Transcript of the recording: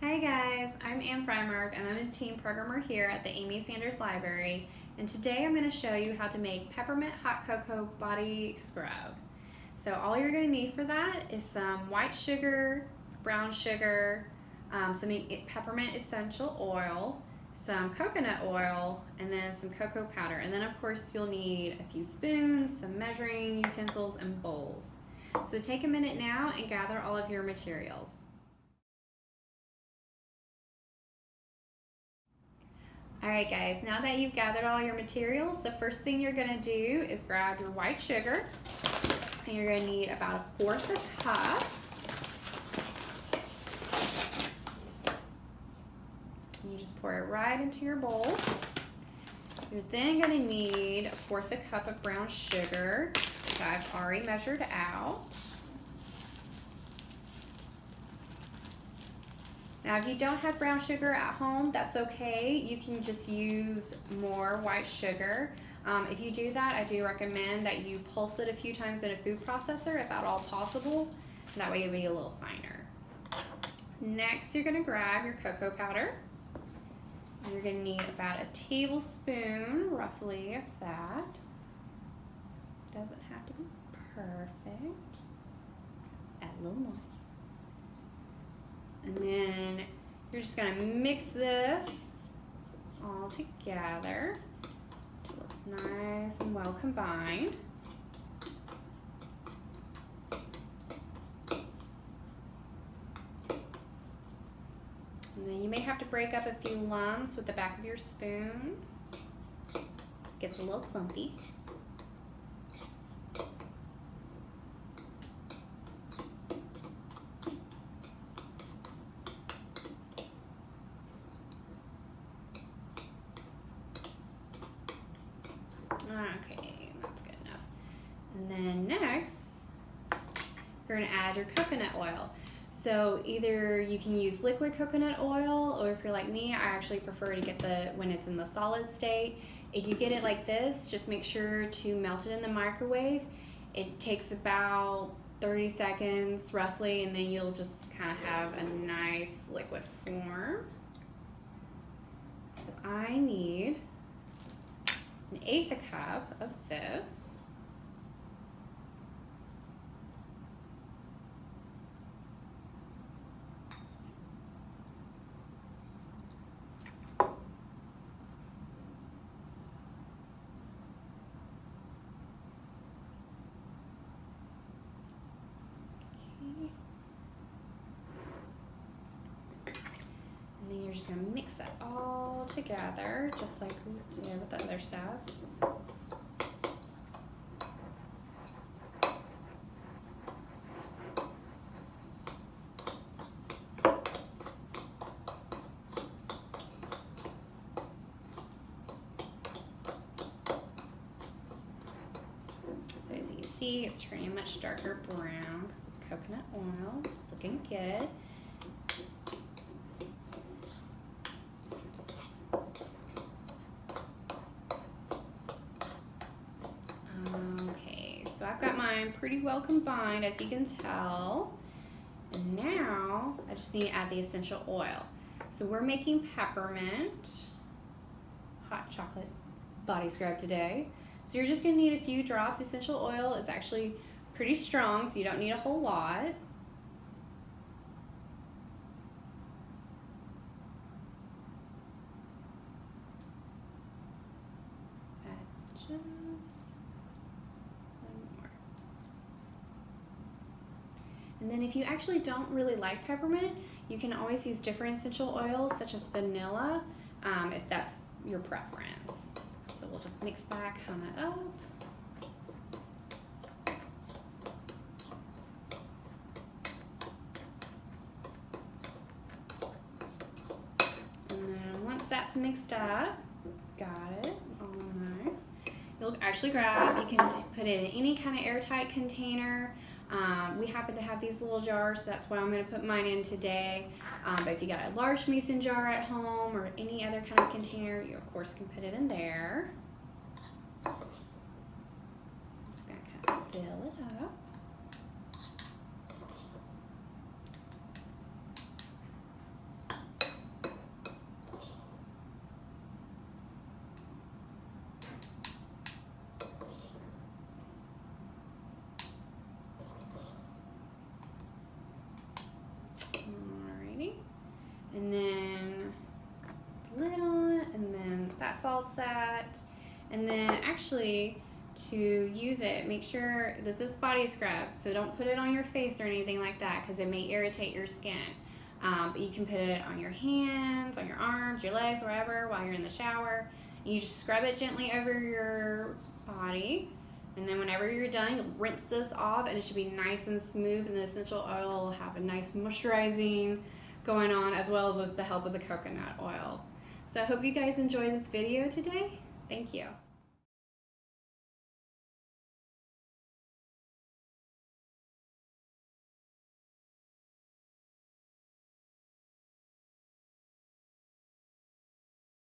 Hi guys, I'm Ann Freimark and I'm a team programmer here at the Amy Sanders Library, and today I'm going to show you how to make peppermint hot cocoa body scrub. So all you're going to need for that is some white sugar, brown sugar, some peppermint essential oil, some coconut oil, and then some cocoa powder. And then of course you'll need a few spoons, some measuring utensils, and bowls. So take a minute now and gather all of your materials. Alright guys, now that you've gathered all your materials, the first thing you're going to do is grab your white sugar, and you're going to need about 1/4 cup. And you just pour it right into your bowl. You're then going to need 1/4 cup of brown sugar that I've already measured out. Now, if you don't have brown sugar at home, that's okay. You can just use more white sugar. If you do that, I do recommend that you pulse it a few times in a food processor, if at all possible. That way it'll be a little finer. Next, you're gonna grab your cocoa powder. You're gonna need about a tablespoon, roughly, of that. Doesn't have to be perfect. Add a little more. And then you're just gonna mix this all together until it's nice and well combined. And then you may have to break up a few lumps with the back of your spoon. It gets a little clumpy. Okay, that's good enough. And then next, you're gonna add your coconut oil. So either you can use liquid coconut oil, or if you're like me, I actually prefer to get when it's in the solid state. If you get it like this, just make sure to melt it in the microwave. It takes about 30 seconds roughly, and then you'll just kind of have a nice liquid form. So I need 1/8 cup of this. And then you're just gonna mix that all together, just like we did with the other stuff. So as you can see, it's turning a much darker brown because of the coconut oil. It's looking good. Okay, so I've got mine pretty well combined, as you can tell. And now I just need to add the essential oil. So we're making peppermint hot chocolate body scrub today. So you're just gonna need a few drops. Essential oil is actually pretty strong, so you don't need a whole lot. Add just one more. And then if you actually don't really like peppermint, you can always use different essential oils such as vanilla, if that's your preference. So we'll just mix that kind of up. And then once that's mixed up, got it, all nice. You'll actually grab, you can put it in any kind of airtight container. We happen to have these little jars, so that's why I'm going to put mine in today. But if you got a large mason jar at home or any other kind of container, you of course can put it in there. So I'm just going to kind of fill it up. that's all set. And then actually, to use it, make sure this is body scrub, so don't put it on your face or anything like that because it may irritate your skin. But you can put it on your hands, on your arms, your legs, wherever while you're in the shower. And you just scrub it gently over your body. And then whenever you're done, you'll rinse this off and it should be nice and smooth, and the essential oil will have a nice moisturizing going on, as well as with the help of the coconut oil. So I hope you guys enjoyed this video today. Thank you.